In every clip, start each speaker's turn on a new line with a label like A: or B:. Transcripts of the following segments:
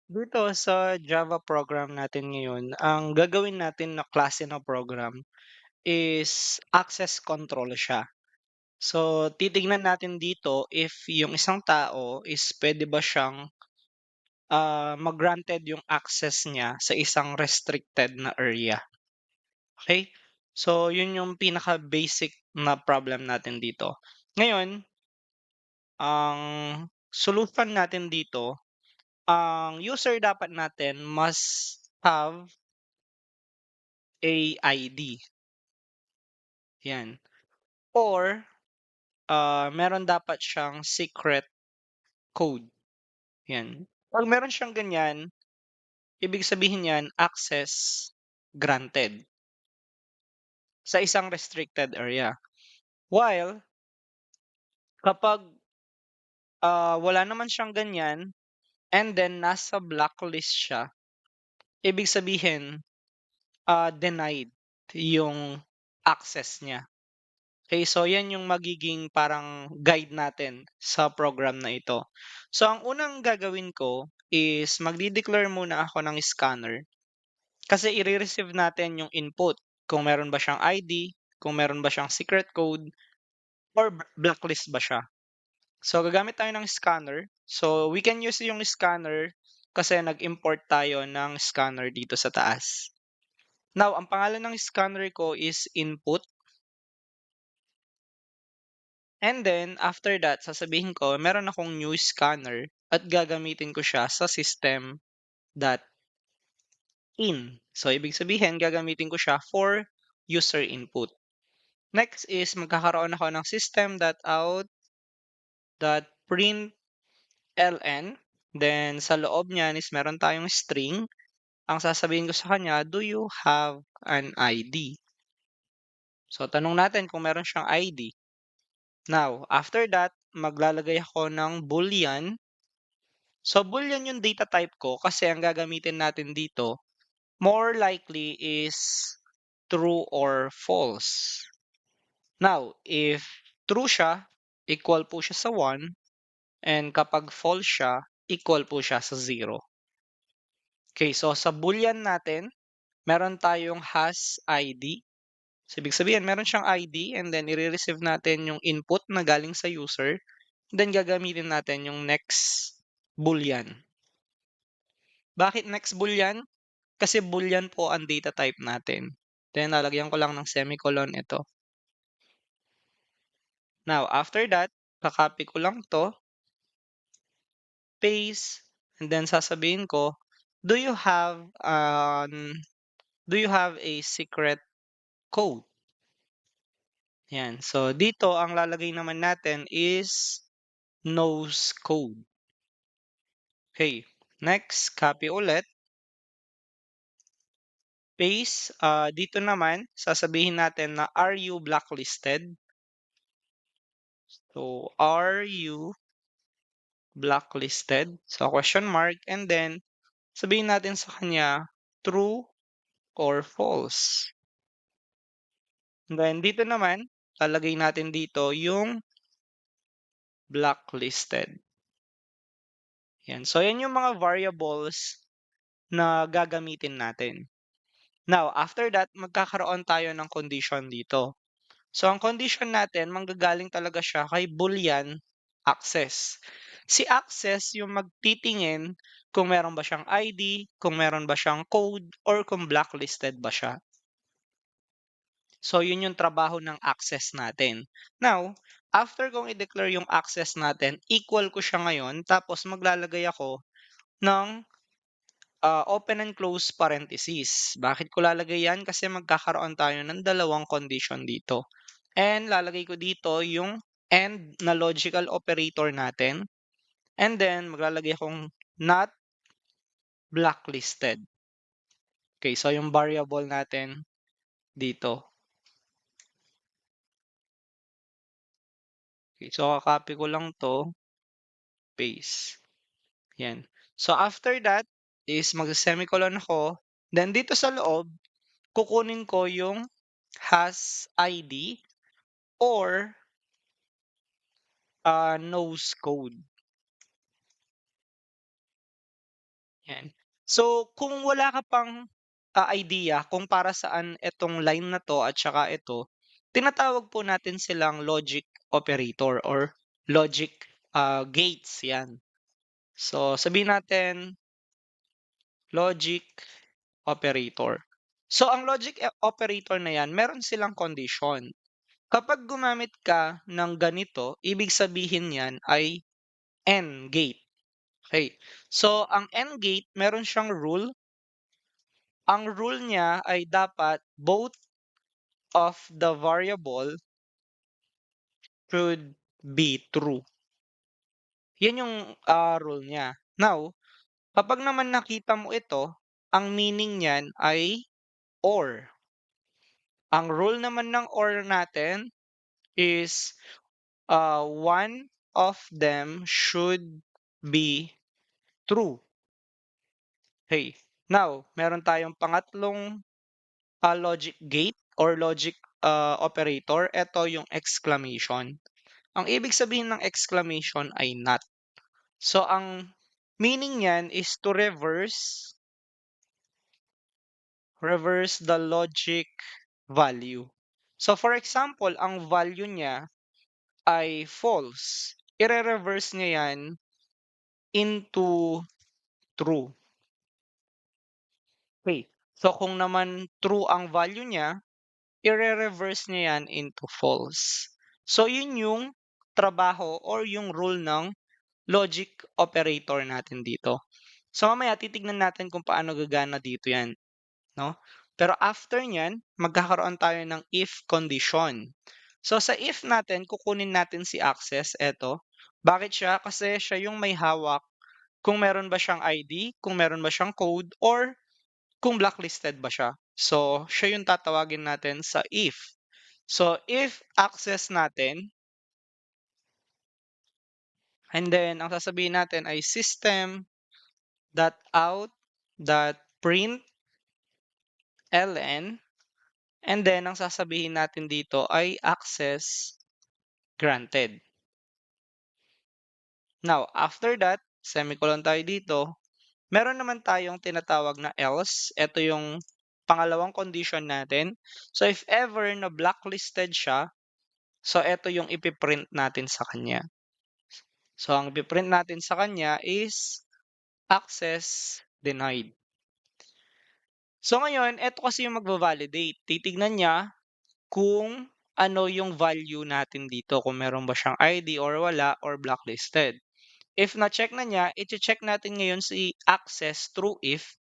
A: Dito sa Java program natin ngayon, ang gagawin natin na klase ng program is access control siya. So, titignan natin dito if yung isang tao is puwede ba siyang, ma-granted yung access niya sa isang restricted na area, okey? So, yun yung pinaka-basic na problem natin dito. Ngayon, ang solution natin dito, ang user dapat natin must have a ID, 'yan. Or, meron dapat siyang secret code, 'yan. 'Pag meron siyang ganyan, ibig sabihin niyan access granted sa isang restricted area. While kapag, wala naman siyang ganyan and then nasa blacklist siya, ibig sabihin, denied yung access niya. Okay, so 'yan yung magiging parang guide natin sa program na ito. So ang unang gagawin ko is magde-declare muna ako ng scanner kasi ire-receive natin yung input kung meron ba siyang ID, kung meron ba siyang secret code, or blacklist ba siya. So gagamit tayo ng scanner. So we can use yung scanner kasi nag-import tayo ng scanner dito sa taas. Now, ang pangalan ng scanner ko is input. And then, after that, sasabihin ko, meron akong new scanner at gagamitin ko siya sa system.in. So, ibig sabihin, gagamitin ko siya for user input. Next is magkakaroon ako ng system.out.println. Then, sa loob niyan is meron tayong string. Ang sasabihin ko sa kanya, do you have an ID? So, tanong natin kung meron siyang ID. Now, after that, maglalagay ako ng boolean. So, boolean yung data type ko kasi ang gagamitin natin dito, more likely is true or false. Now, if true siya, equal po siya sa 1, and kapag false siya, equal po siya sa 0. Okay, so sa boolean natin, meron tayong has ID. So, ibig sabihin, meron siyang ID and then i-receive natin yung input na galing sa user. Then, gagamitin natin yung next boolean. Bakit next boolean? Kasi boolean po ang data type natin. Then, lalagyan ko lang ng semicolon ito. Now, after that, kakopy ko lang to, paste, and then sasabihin ko, do you have a secret code? Yan. So, dito, ang lalagay naman natin is nose code. Okay. Next, copy ulit. Paste. Dito naman, sasabihin natin na, are you blacklisted? So, are you blacklisted? So, question mark. And then, sabihin natin sa kanya, true or false. And then, dito naman, lalagay natin dito yung blacklisted. Yan. So, yan yung mga variables na gagamitin natin. Now, after that, magkakaroon tayo ng condition dito. So, ang condition natin, manggagaling talaga siya kay Boolean access. Si access yung magtitingin kung meron ba siyang ID, kung meron ba siyang code, or kung blacklisted ba siya. So, yun yung trabaho ng access natin. Now, after kong i-declare yung access natin, equal ko siya ngayon, tapos maglalagay ako ng open and close parentheses. Bakit ko lalagay yan? Kasi magkakaroon tayo ng dalawang condition dito. And lalagay ko dito yung and na logical operator natin. And then, maglalagay akong not blacklisted. Okay, so yung variable natin dito. Okay, so kakopy ko lang to, paste. Yan. So after that is mag-semicolon ako. Then dito sa loob, kukunin ko yung has ID or nose code. 'yan. So, kung wala ka pang, idea kung para saan itong line na 'to at saka ito, tinatawag po natin silang logic operator or logic, gates, 'yan. So, sabihin natin logic operator. So, ang logic operator na 'yan, meron silang condition. Kapag gumamit ka ng ganito, ibig sabihin niyan ay AND gate. Okay. So, ang AND gate meron siyang rule. Ang rule niya ay dapat both of the variable should be true. Yan yung, rule niya. Now, kapag naman nakita mo ito, ang meaning niyan ay OR. Ang rule naman ng OR natin is, one of them should be true. Okay. Now, meron tayong pangatlong, logic gate or logic, operator. Ito yung exclamation. Ang ibig sabihin ng exclamation ay not. So, ang meaning niyan is to reverse the logic value. So, for example, ang value niya ay false. Ire-reverse niya yan into true. Okay. So, kung naman true ang value niya, ire-reverse niya yan into false. So, yun yung trabaho or yung rule ng logic operator natin dito. So, mamaya titignan natin kung paano gagana dito yan, no? Pero after niyan, magkakaroon tayo ng if condition. So, sa if natin, kukunin natin si access, eto. Bakit siya? Kasi siya yung may hawak kung meron ba siyang ID, kung meron ba siyang code, or kung blacklisted ba siya. So, siya yung tatawagin natin sa if. So, if access natin, and then ang sasabihin natin ay system.out.println, and then ang sasabihin natin dito ay access granted. Now, after that, semicolon tayo dito, meron naman tayong tinatawag na else. Ito yung pangalawang condition natin. So, if ever na blacklisted siya, so ito yung ipiprint natin sa kanya. So, ang ipiprint natin sa kanya is access denied. So, ngayon, ito kasi yung magva-validate. Titignan niya kung ano yung value natin dito, kung meron ba siyang ID or wala or blacklisted. If na-check na niya, i-check natin ngayon si access through if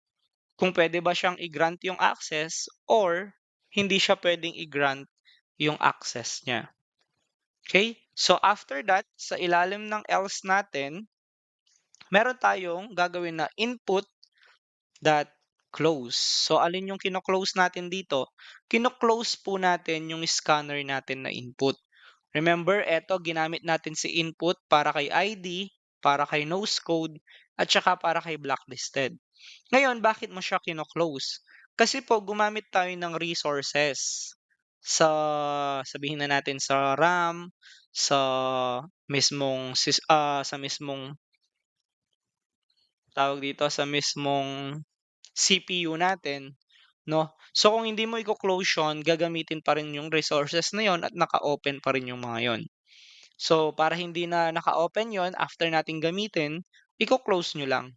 A: kung pwede ba siyang i-grant yung access or hindi siya pwedeng i-grant yung access niya. Okay? So after that, sa ilalim ng else natin, meron tayong gagawin na input dot close. So alin yung kino-close natin dito? Kino-close po natin yung scanner natin na input. Remember, eto ginamit natin si input para kay ID, para kay nose code, at saka para kay blacklisted. Ngayon, bakit mo siya kino-close? Kasi po gumamit tayo ng resources sa sabihin na natin sa RAM, sa sa mismong tawag dito, sa mismong CPU natin, 'no? So, kung hindi mo iko-close 'yun, gagamitin pa rin yung resources na 'yon at naka-open pa rin yung mga 'yon. So, para hindi na naka-open 'yon after nating gamitin, iko-close nyo lang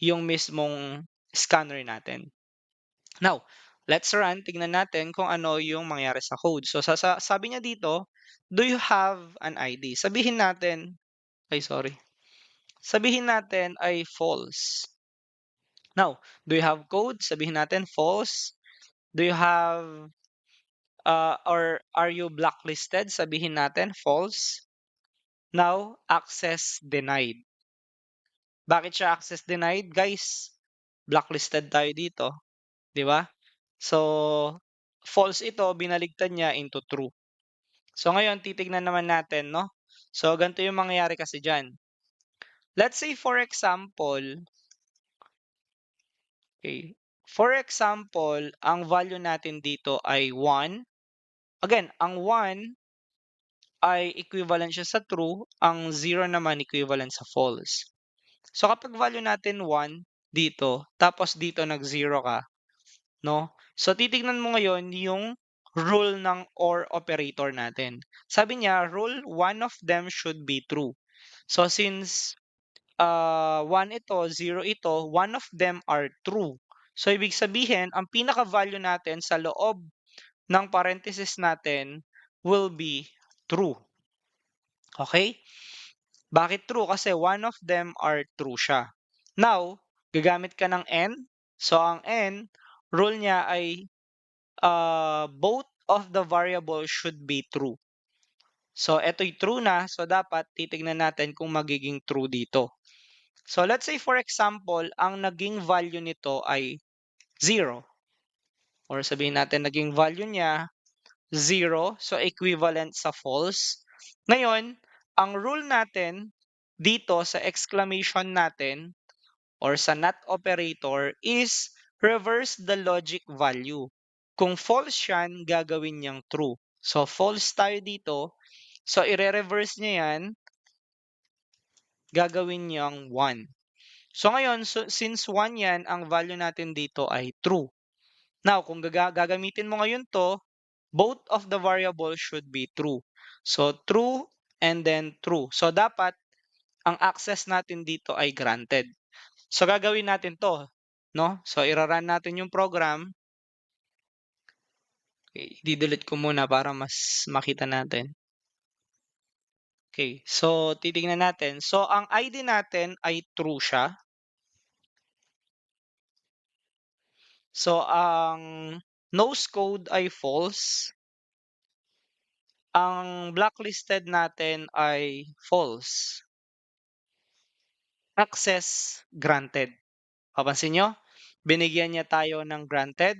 A: yung mismong scanner natin. Now, let's run. Tignan natin kung ano yung mangyari sa code. So, sabi niya dito, do you have an ID? Sabihin natin, ay sorry. Sabihin natin ay false. Now, do you have code? Sabihin natin false. Do you have, or are you blacklisted? Sabihin natin false. Now, access denied. Bakit siya access denied? Guys, blacklisted tayo dito. Di ba? So, false ito, binaligtad niya into true. So, ngayon, titignan naman natin, no? So, ganito yung mangyayari kasi dyan. Let's say, for example, okay, for example, ang value natin dito ay 1. Again, ang 1 ay equivalent siya sa true, ang 0 naman equivalent sa false. So, kapag value natin 1, dito, tapos dito nag-0 ka, 'no? So titignan mo ngayon yung rule ng OR operator natin. Sabi niya, rule, one of them should be true. So since 1 ito, 0 ito, one of them are true. So ibig sabihin, ang pinaka-value natin sa loob ng parenthesis natin will be true. Okay? Bakit true? Kasi one of them are true siya. Now, gagamit ka ng N. So ang N, rule niya ay both of the variables should be true. So ito'y true na, so dapat titignan natin kung magiging true dito. So let's say for example, ang naging value nito ay 0. Or sabihin natin naging value niya 0, so equivalent sa false. Ngayon, ang rule natin dito sa exclamation natin or sa not operator is reverse the logic value. Kung false yan, gagawin niyang true. So false tayo dito. So ire-reverse niya yan, gagawin niyang 1. So ngayon, since 1 yan, ang value natin dito ay true. Now, kung gagamitin mo ngayon to, both of the variables should be true. So true and then true. So dapat, ang access natin dito ay granted. So gagawin natin to, no? So ira-run natin yung program. Okay, di-delete ko muna para mas makita natin. Okay, so titingnan natin. So ang ID natin ay true siya. So ang nose code ay false. Ang blacklisted natin ay false. Access granted. Papansin nyo? Binigyan niya tayo ng granted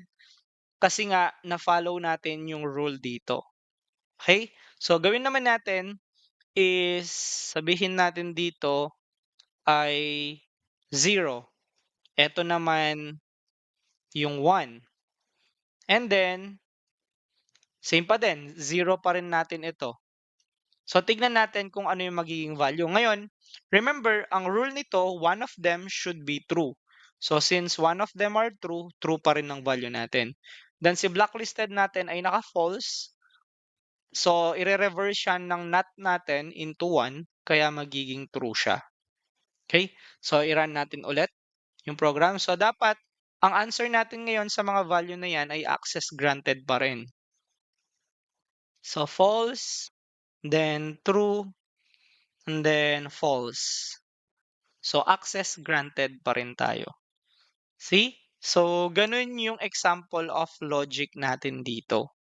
A: kasi nga na-follow natin yung rule dito. Okay? So gawin naman natin is sabihin natin dito ay 0. Ito naman yung 1. And then, same pa din, 0 pa rin natin ito. So tignan natin kung ano yung magiging value. Ngayon, remember, ang rule nito, one of them should be true. So since one of them are true, true pa rin ang value natin. Then si blacklisted natin ay naka-false. So ire-reverse siya ng not natin into 1, kaya magiging true siya. Okay? So i-run natin ulit yung program. So dapat, ang answer natin ngayon sa mga value na yan ay access granted pa rin. So false, then true, and then false. So access granted pa rin tayo. See? So ganun yung example of logic natin dito.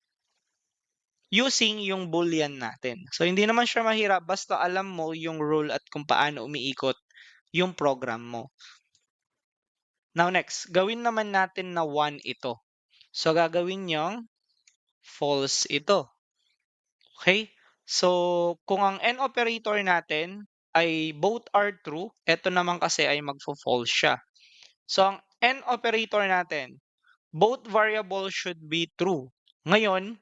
A: Using yung boolean natin. So hindi naman siya mahirap basta alam mo yung rule at kung paano umiikot yung program mo. Now next, gawin naman natin na 1 ito. So gagawin yung false ito. Okay? So kung ang N operator natin ay both are true, ito naman kasi ay magfo-false siya. So ang N operator natin, both variables should be true. Ngayon,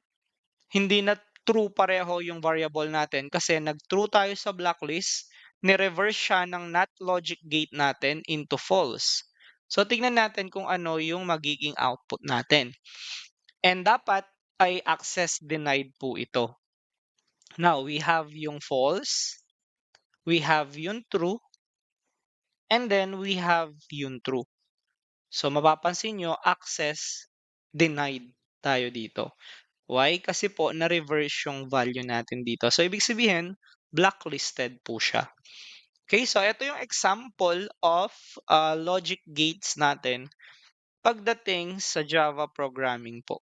A: hindi na true pareho yung variable natin kasi nag-true tayo sa blacklist, ni-reverse siya ng not logic gate natin into false. So tingnan natin kung ano yung magiging output natin. And dapat ay access denied po ito. Now, we have yung false, we have yung true, and then we have yung true. So mapapansin nyo, access denied tayo dito. Why? Kasi po, na-reverse yung value natin dito. So, ibig sabihin, blacklisted po siya. Okay, so ito yung example of logic gates natin pagdating sa Java programming po.